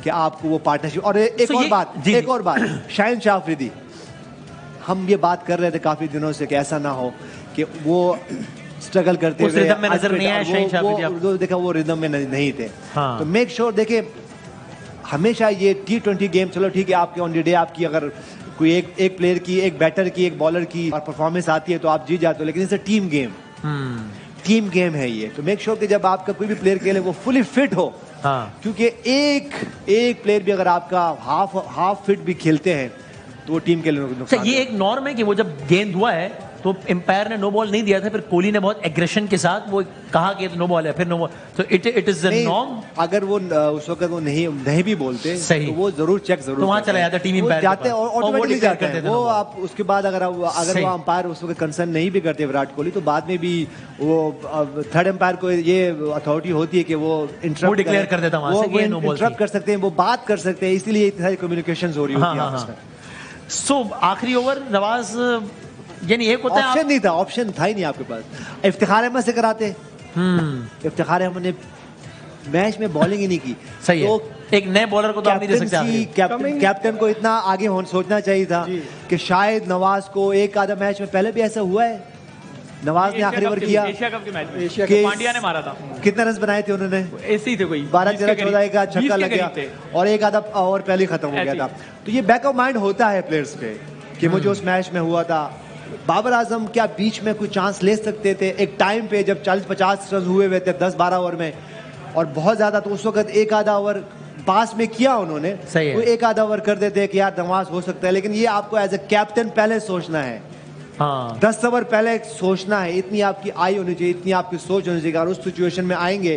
کہ آپ کو وہ پارٹنرشپ. اور ایک اور بات شاہین شاہ افریدی, ہم یہ بات کر رہے تھے کافی دنوں سے کہ ایسا نہ ہو کہ وہ اسٹرگل کرتے ہوئے دیکھا وہ ردم میں نہیں تھے. تو میک شور دیکھیں ہمیشہ یہ T20 گیم, چلو ٹھیک ہے آپ کے آن دی ڈے آپ کی اگر کوئی ایک پلیئر کی, ایک بیٹر کی, ایک بالر کی پرفارمنس آتی ہے تو آپ جیت جاتے ہو, لیکن اسے ٹیم گیم ہے یہ. تو میک شور کہ جب آپ کا کوئی بھی پلیئر کھیلے وہ فلی فٹ ہو, کیونکہ ایک پلیئر بھی اگر آپ کا ہاف فٹ بھی کھیلتے ہیں تو وہ ٹیم کے لیے نقصان. یہ ایک نارم ہے کہ وہ جب گیند ہوا ہے تو امپائر نے نو بال نہیں دیا تھا, پھر کوہلی نے بہت ایگریشن کے ساتھ وہ کہا کہ نو بال ہے, پھر نو بال. تو اٹ از اے نارم. اگر وہ اس وقت وہ نہیں بھی بولتے تو وہ ضرور چیک ضرور تو وہاں چلا جاتا ٹیم امپائر جاتے ہیں آٹومیٹکلی جاتے ہیں وہ. آپ اس کے بعد اگر وہ امپائر اس وقت کنسرن نہیں بھی کرتے وراٹ کوہلی, تو بعد میں بھی وہ تھرڈ امپائر کو یہ اتھارٹی ہوتی ہے کہ وہ انٹرپٹ ڈکلیئر کر دیتا, وہاں سے انٹرپٹ کر سکتے ہیں, وہ بات کر سکتے ہیں, اسی لیے اتنی ساری کمیونیکیشنز ہو رہی ہوتی ہیں آپس میں. سو آخری اوور نواز, یعنی ایک ہوتا ہے آپشن نہیں تھا, آپشن تھا ہی نہیں آپ کے پاس. افتخار احمد سے کراتے, افتخار احمد نے میچ میں بالنگ ہی نہیں کی. صحیح ہے, ایک نئے بالر کو تو آپ نہیں دے سکتے. کیپٹن کو اتنا آگے سوچنا چاہیے تھا کہ شاید نواز کو ایک آدھا میچ میں پہلے بھی ایسا ہوا ہے, نواز نے آخری اوور کیا, پانڈیا نے مارا تھا, کتنے رنز بنائے تھے انہوں نے, ایسے ہی تھے کوئی 12-13-14 کا چھکا لگ گیا اور ایک آدھا اوور پہلے ختم ہو گیا تھا. تو یہ بیک آف مائنڈ ہوتا ہے پلیئرز پہ کہ مجھے اس میچ میں ہوا تھا. بابر اعظم کیا بیچ میں کوئی چانس لے سکتے تھے ایک ٹائم پہ جب 40-50 رن ہوئے تھے 10-12 اوور میں, اور بہت زیادہ, تو اس وقت ایک آدھا اوور پاس میں کیا انہوں نے, وہ ایک آدھا اوور کر دیتے کہ یار نواز ہو سکتا ہے. لیکن یہ آپ کو ایز اے کیپٹن پہلے سوچنا ہے, 10 اوور پہلے سوچنا ہے, اتنی آپ کی آئی ہونی چاہیے, اتنی آپ کی سوچ ہونی چاہیے. اگر اس سچویشن میں آئیں گے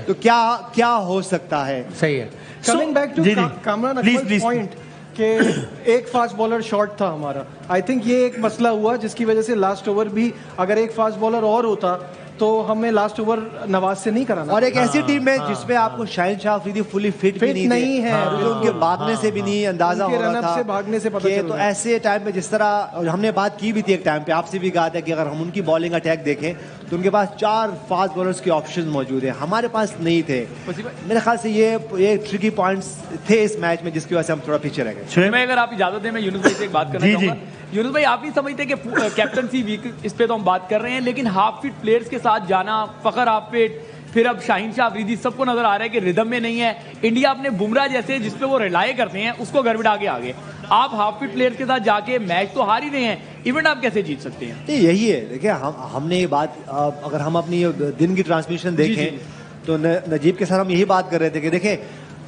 تو کیا ہو سکتا ہے. صحیح ہے. کمنگ بیک ٹو کامران اکمل's پوائنٹ کہ ایک فاسٹ بالر شارٹ تھا ہمارا, آئی تھنک یہ ایک مسئلہ ہوا جس کی وجہ سے لاسٹ اوور بھی اگر ایک فاسٹ بالر اور ہوتا تو ہمیں لاسٹ اوور نواز سے نہیں کرانا. اور ایک ایسی ٹیم میں جس میں آپ کو شاہین شاہ افریدی فلی فٹ بھی نہیں ہے, ان کے بھاگنے سے بھی نہیں اندازہ ہو رہا تھا, بھاگنے سے پتہ چل. تو ایسے ٹائم پہ جس طرح ہم نے بات کی بھی تھی ایک ٹائم پہ, آپ سے بھی کہا تھا کہ اگر ہم ان کی بالنگ اٹیک دیکھیں تو ان کے پاس 4 فاسٹ بالرز کے آپشن موجود ہیں, ہمارے پاس نہیں تھے. میرے خیال سے یہ ٹرکی پوائنٹس تھے اس میچ میں جس کی وجہ سے ہم تھوڑا پیچھے رہ گئے. میں اگر آپ اجازت دیں میں یونس بھائی سے ایک بات کرنا چاہوں گا. یونس بھائی آپ نہیں سمجھتے کہ کیپٹنسی ویک, اس پہ تو ہم بات کر رہے ہیں, لیکن ہاف فٹ پلیئرز کے ساتھ جانا, فخر ہاف فٹ, پھر اب شاہین شاہ افریدی, سب کو نظر آ رہا ہے کہ ردم میں نہیں ہے. انڈیا اپنے بمراہ جیسے جس پہ وہ ریلائی کرتے ہیں اس کو گڑبڑا کے آگے, آپ ہاف فٹ پلیئرز کے ساتھ جا کے میچ تو ہار ہی رہے ہیں, ایونٹ آپ کیسے جیت سکتے ہیں؟ یہی ہے, دیکھیں ہم نے یہ بات, اگر ہم اپنی دن کی ٹرانسمیشن دیکھیں تو نجیب کے ساتھ ہم یہی بات کر رہے تھے کہ دیکھیں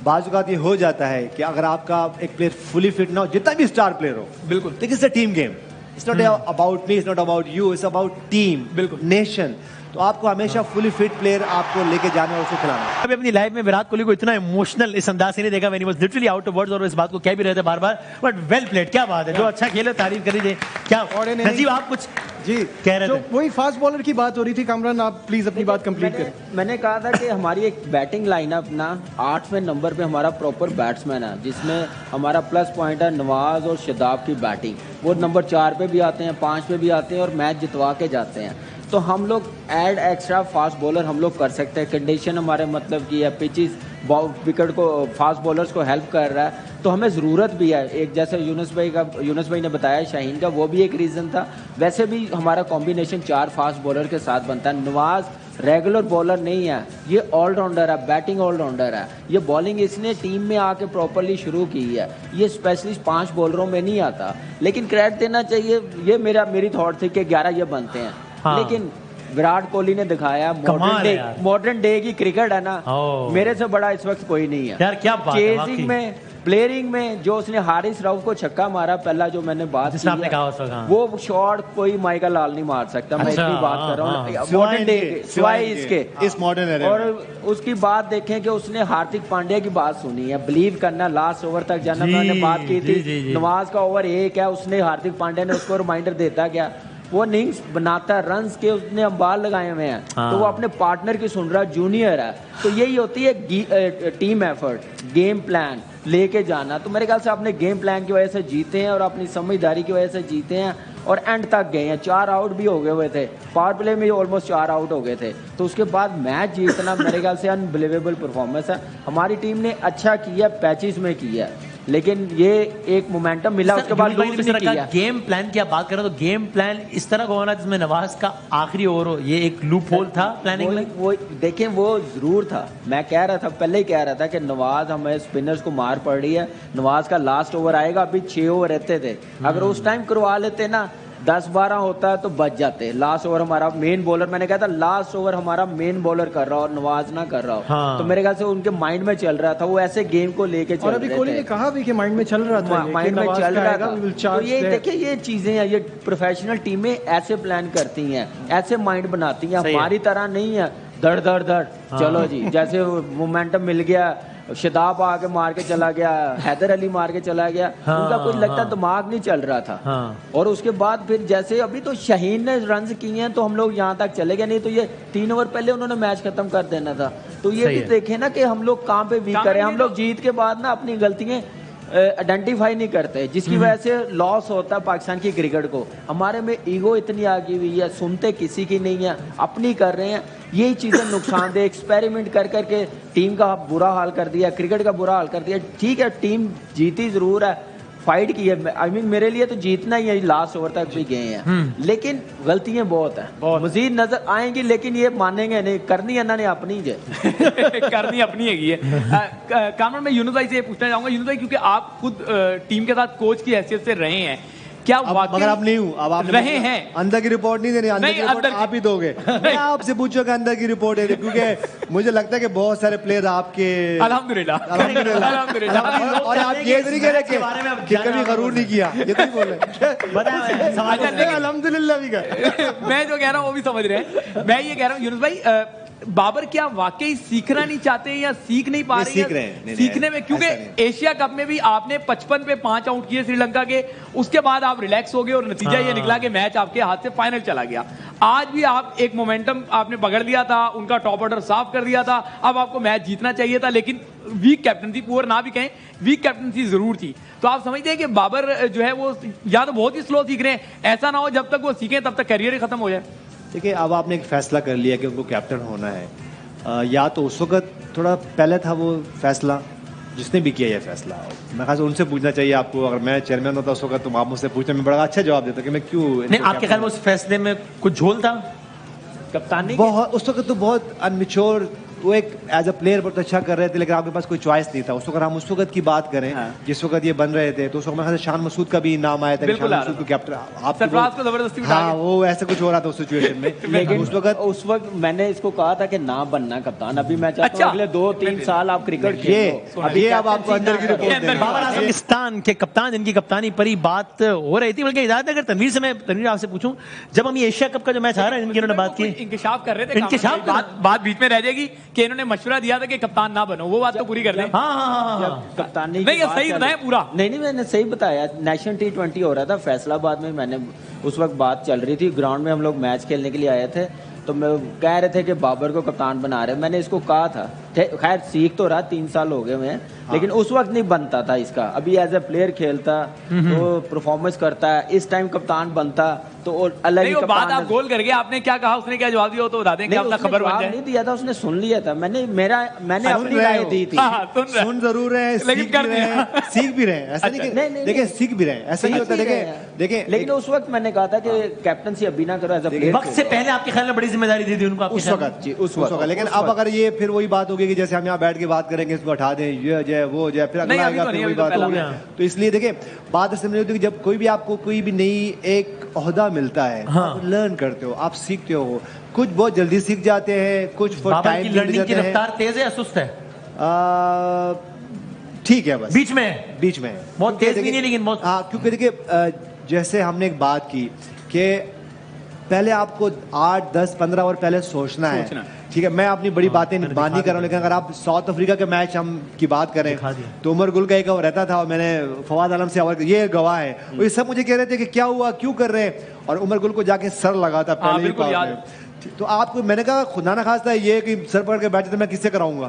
بعض اوقات یہ ہو جاتا ہے کہ اگر آپ کا ایک پلیئر فلی فٹ نہ ہو, جتنا بھی اسٹار پلیئر ہو, بالکل دیکھیں it's a team game, it's not about me, it's not about you, it's about team, بالکل نیشن. تو آپ کو ہمیشہ فلی فٹ پلیئر آپ کو لے کے جانا ہے, اس کو کھلانا. ابھی اپنی لائف میں وراٹ کوہلی کو اتنا ایموشنل اس انداز سے نہیں دیکھا, when he was literally out of words, اور اس بات کو کہہ بھی رہے تھے بار بار, بٹ ویل پلیڈ, کیا بات ہے, جو اچھا کھیلے تعریف کر لیجیے. کیا نجیب آپ کچھ کہہ رہے تھے؟ وہی فاسٹ بالر کی بات ہو رہی تھی. کامران آپ پلیز اپنی بات کمپلیٹ کریں. میں نے کہا تھا کہ ہماری ایک بیٹنگ لائن اپ نا 8ویں نمبر پہ ہمارا پراپر بیٹسمین ہے, جس میں ہمارا پلس پوائنٹ ہے نواز اور شاداب کی بیٹنگ. وہ نمبر 4 پہ بھی آتے ہیں, 5 پہ بھی آتے ہیں اور میچ جتوا کے جاتے ہیں. تو ہم لوگ ایڈ ایکسٹرا فاسٹ بولر ہم لوگ کر سکتے ہیں. کنڈیشن ہمارے مطلب کی ہے, پچز وکٹ کو فاسٹ بولرز کو ہیلپ کر رہا ہے, تو ہمیں ضرورت بھی ہے. ایک جیسے یونس بھائی نے بتایا شاہین کا, وہ بھی ایک ریزن تھا. ویسے بھی ہمارا کمبینیشن 4 فاسٹ بولر کے ساتھ بنتا ہے. نواز ریگولر بولر نہیں ہے, یہ آل راؤنڈر ہے, بیٹنگ آل راؤنڈر ہے. یہ بالنگ اس نے ٹیم میں آ کے پراپرلی شروع کی ہے, یہ اسپیشلسٹ 5 بولروں میں نہیں آتا. لیکن کریڈٹ دینا چاہیے, یہ میری تھاٹ تھی کہ 11 یہ بنتے ہیں. لیکن وراٹ کوہلی نے دکھایا ماڈرن ڈے کی کرکٹ ہے نا, میرے سے بڑا اس وقت کوئی نہیں ہے. چیزنگ میں, پلیئرنگ میں, جو اس نے حارث رؤف کو چھکا مارا پہلا, جو میں نے بات کی ہے, وہ شاٹ کوئی مائیکل لال نہیں مار سکتا. میں اتنی بات کر رہا ہوں ماڈرن ڈے کے سوائے اس کے, اس ماڈرن ایرا. اور اس کی بات دیکھیں کہ اس نے ہاردک پانڈیا کی بات سنی ہے, بلیو کرنا, لاسٹ اوور تک جانا. میں نے بات کی تھی نواز کا اوور 1 ہے, اس نے ہاردک پانڈیا نے اس کو ریمائنڈر دیتا گیا, وہ اننگز بناتا, رنز کے اس نے امبار لگائے ہوئے ہیں, تو وہ اپنے پارٹنر کی سن رہا, جونیئر ہے. تو یہی ہوتی ہے ٹیم ایفرٹ, گیم پلان لے کے جانا. تو میرے خیال سے اپنے گیم پلان کی وجہ سے جیتے ہیں اور اپنی سمجھداری کی وجہ سے جیتے ہیں. اور اینڈ تک گئے ہیں, 4 آؤٹ بھی ہو گئے ہوئے تھے, پاور پلے میں آلموسٹ 4 آؤٹ ہو گئے تھے. تو اس کے بعد میچ جیتنا میرے خیال سے انبلیویبل پرفارمنس ہے. ہماری ٹیم نے اچھا کیا, پیچز میں کیا, لیکن یہ ایک مومنٹم ملا, اس کے بعد گیم پلان کی آپ بات کر رہے ہیں تو گیم پلان اس طرح کا ہونا جس میں نواز کا آخری اوور ہو, یہ ایک لوپ ہول تھا پلاننگ میں. وہ دیکھیں وہ ضرور تھا, میں کہہ رہا تھا پہلے ہی کہہ رہا تھا کہ نواز ہمیں اسپنرز کو مار پڑ رہی ہے, نواز کا لاسٹ اوور آئے گا. ابھی 6 اوور رہتے تھے, اگر اس ٹائم کروا لیتے نا 10-12 ہوتا ہے تو بچ جاتے. لاسٹ اوور ہمارا مین بولر, میں نے کہا تھا لاسٹ اوور ہمارا مین بولر کر رہا اور نواز نہ کر رہا ہو, تو میرے خیال سے ان کے مائنڈ میں چل رہا تھا, وہ ایسے گیم کو لے کے چل رہے تھے. اور ابھی کوہلی نے کہا بھی کہ مائنڈ میں چل رہا تھا, مائنڈ میں چل رہا تھا. تو یہ دیکھیں یہ چیزیں ہیں, یہ پروفیشنل ٹیمیں ایسے پلان کرتی ہیں, ایسے مائنڈ بناتی ہیں, ہماری طرح نہیں ہے دڑ دڑ دڑ چلو جی. جیسے مومنٹم مل گیا, شداب آ کے مار کے چلا گیا, حیدر علی مار کے چلا گیا, ان کا کوئی لگتا دماغ نہیں چل رہا تھا. اور اس کے بعد پھر جیسے ابھی تو شاہین نے رنز کیے ہیں تو ہم لوگ یہاں تک چلے گئے, نہیں تو یہ 3 اوور پہلے انہوں نے میچ ختم کر دینا تھا. تو یہ بھی دیکھیں نا کہ ہم لوگ کہاں پہ ویک کریں. ہم لوگ جیت کے بعد نا اپنی غلطیاں آئیڈینٹیفائی نہیں کرتے, جس کی وجہ سے لاس ہوتا ہے پاکستان کی کرکٹ کو. ہمارے میں ایگو اتنی آگی ہوئی ہے, سنتے کسی کی نہیں ہے, اپنی کر رہے ہیں. یہی چیزیں نقصان دہ, ایکسپیریمنٹ کر کر کے ٹیم کا برا حال کر دیا, کرکٹ کا برا حال کر دیا. ٹھیک ہے ٹیم جیتی ضرور ہے, فائٹ کی ہے, آئی مین میرے لیے تو جیتنا ہی ہے, لاسٹ اوور تک بھی گئے ہیں, لیکن غلطیاں بہت ہیں, مزید نظر آئیں گی, لیکن یہ مانیں گے نہیں, کرنی ہے انہوں نے اپنی کرنی اپنی ہے. کامران میں یونس بھائی سے پوچھنا چاہوں گا, یونس بھائی کیونکہ آپ خود ٹیم کے ساتھ کوچ کی حیثیت سے رہے ہیں, کیا مگر آپ نہیں ہوں, اب آپ رہے ہیں اندر کی رپورٹ نہیں دینی, اندر کی رپورٹ آپ ہی دو گے. میں آپ سے پوچھوں کہ اندر کی رپورٹ ہے, کیونکہ مجھے لگتا ہے کہ بہت سارے پلیئر آپ کے الحمدللہ اور آپ یہ نہیں کہہ رہے کہ کبھی غرور نہیں کیا, یہ تو بول رہے الحمدللہ بھی کہا. میں جو کہہ رہا ہوں وہ بھی سمجھ رہے ہیں. میں یہ کہہ رہا ہوں یونس بھائی, بابر کیا واقعی سیکھنا نہیں چاہتے یا سیکھ نہیں پا رہے ہیں سیکھنے میں, کیونکہ ایشیا کپ میں بھی آپ نے 55 پہ 5 آؤٹ کیے سری لنکا کے, اس کے بعد آپ ریلیکس ہو گئے اور نتیجہ یہ نکلا کہ میچ آپ کے ہاتھ سے فائنل چلا گیا. آج بھی آپ ایک مومنٹم آپ نے پکڑ لیا تھا, ان کا ٹاپ آرڈر صاف کر دیا تھا, اب آپ کو میچ جیتنا چاہیے تھا, لیکن ویک کیپٹنسی, پور نہ بھی کہیں ویک کیپٹنسی ضرور تھی. تو آپ سمجھتے ہیں کہ بابر جو ہے وہ یا تو بہت ہی سلو سیکھ رہے ہیں, ایسا نہ ہو جب تک وہ سیکھیں تب تک کیریئر ہی ختم ہو جائے. دیکھیے اب آپ نے ایک فیصلہ کر لیا کہ ان کو کیپٹن ہونا ہے, یا تو اس وقت تھوڑا پہلے تھا وہ فیصلہ, جس نے بھی کیا یہ فیصلہ, میں خیال سے ان سے پوچھنا چاہیے آپ کو. اگر میں چیئرمین ہوتا اس وقت تو آپ مجھ سے پوچھتے, میں بڑا اچھا جواب دیتا کہ میں کیوں نہیں. آپ کے خیال میں اس فیصلے میں کچھ جھول تھا کپتانی؟ بہت اس وقت تو بہت انمیچور, وہ ایک ایز اے پلیئر بہت اچھا کر رہے تھے, لیکن آپ کے پاس کوئی چوائس نہیں تھا اس وقت. ہم اس وقت کی بات کریں جس وقت یہ بن رہے تھے, تو اس وقت میں شان مسعود کا بھی نام آیا تھا, شان مسعود کو کیپٹن آپ سرفراز کو زبردستی بٹھا کے, ہاں وہ ایسے کچھ ہو رہا تھا اس سچویشن میں. لیکن اس وقت میں نے اس کو کہا تھا کہ نہ بننا کپتان, ابھی میں چاہتا ہوں اگلے 2-3 سال آپ کرکٹ کھیلو. یہ اب آپ کو اندر کی رپورٹ ہے. بابر اعظم پاکستان کے کپتان جن کی کپتانی پر ہی بات ہو رہی تھی, بلکہ ہدایت اگر تنویر سے, میں تنویر آپ سے پوچھوں, جب ہم یہ ایشیا کپ کا جو میچ آ رہا ہے, انہوں نے بات کی, انکشاف کر رہے تھے, انکشاف بات بیچ میں رہ جائے گی کہ انہوں نے مشورہ دیا تھا کہ کپتان نہ بنو, وہ بات تو پوری کر دیں. کپتانی نہیں صحیح بتائیں پورا. نہیں میں نے صحیح بتایا. نیشنل T20 ہو رہا تھا فیصلہ آباد میں, میں نے اس وقت بات چل رہی تھی, گراؤنڈ میں ہم لوگ میچ کھیلنے کے لیے آئے تھے, تو میں کہہ رہے تھے کہ بابر کو کپتان بنا رہے. میں نے اس کو کہا تھا, خیر سیکھ تو رہا, 3 سال ہو گئے ہیں, لیکن اس وقت نہیں بنتا تھا اس کا. ابھی ایز اے پلیئر کھیلتا تو پرفارمنس کرتا ہے, اس ٹائم کپتان بنتا تو الگ ہی. بات آپ گول کر گئے, آپ نے کیا کہا, اس نے کیا جواب دیا, تو بتا دیں کہ اپنا خبر بن جائے. نہیں دیا تھا, اس نے سن لیا تھا, میں نے اپنی رائے دی تھی. سن ضرور رہے ہیں, سیکھ بھی رہے ہیں, ایسا نہیں, دیکھیں سیکھ بھی رہے ہیں, ایسا نہیں ہوتا. دیکھیں لیکن اس وقت میں نے کہا تھا کہ کیپٹنسی ابھی نہ کرو, ایز اے پلیئر. وقت سے پہلے آپ کے خیال میں بڑی ذمہ داری دی تھی ان کو اس وقت, اس وقت. لیکن اب اگر یہ پھر وہی بات ہوگی کہ جیسے ہم یہاں بیٹھ کے بات کریں گے, اس کو ہٹا دیں, یہ جائے وہ جائے, پھر اگلا آئے گا, پھر وہی بات ہوگی. تو اس لیے دیکھیں بات اس میں ہوتی ہے کہ جب کوئی بھی آپ کو کوئی بھی نئی ایک عہدہ ملتا ہے, آپ لرن کرتے ہو, آپ سیکھتے ہو. کچھ بہت جلدی سیکھ جاتے ہیں, کچھ بابر کی لرننگ کی رفتار تیز ہے یا سست ہے؟ ٹھیک ہے, بس بیچ میں بہت تیز بھی نہیں, لیکن ہاں, کیونکہ دیکھیے جیسے ہم نے ایک بات کی کہ پہلے آپ کو 8-10-15 اوور پہلے سوچنا ہے. ٹھیک ہے, میں اپنی بڑی باتیں نہیں کر رہا ہوں, لیکن اگر آپ ساؤتھ افریقہ کے میچ ہم کی بات کریں تو عمر گل کا ایک اوور رہتا تھا, اور میں نے فواد عالم سے اوور, یہ گواہ ہے, اور یہ سب مجھے کہہ رہے تھے کہ کیا ہوا, کیوں کر رہے ہیں, اور عمر گل کو جا کے سر لگا تھا پہلے ہی. تو آپ کو میں نے کہا خدا نہ خواستہ یہ کہ سر پکڑ کے بیٹھے تو میں کس سے کراؤں گا,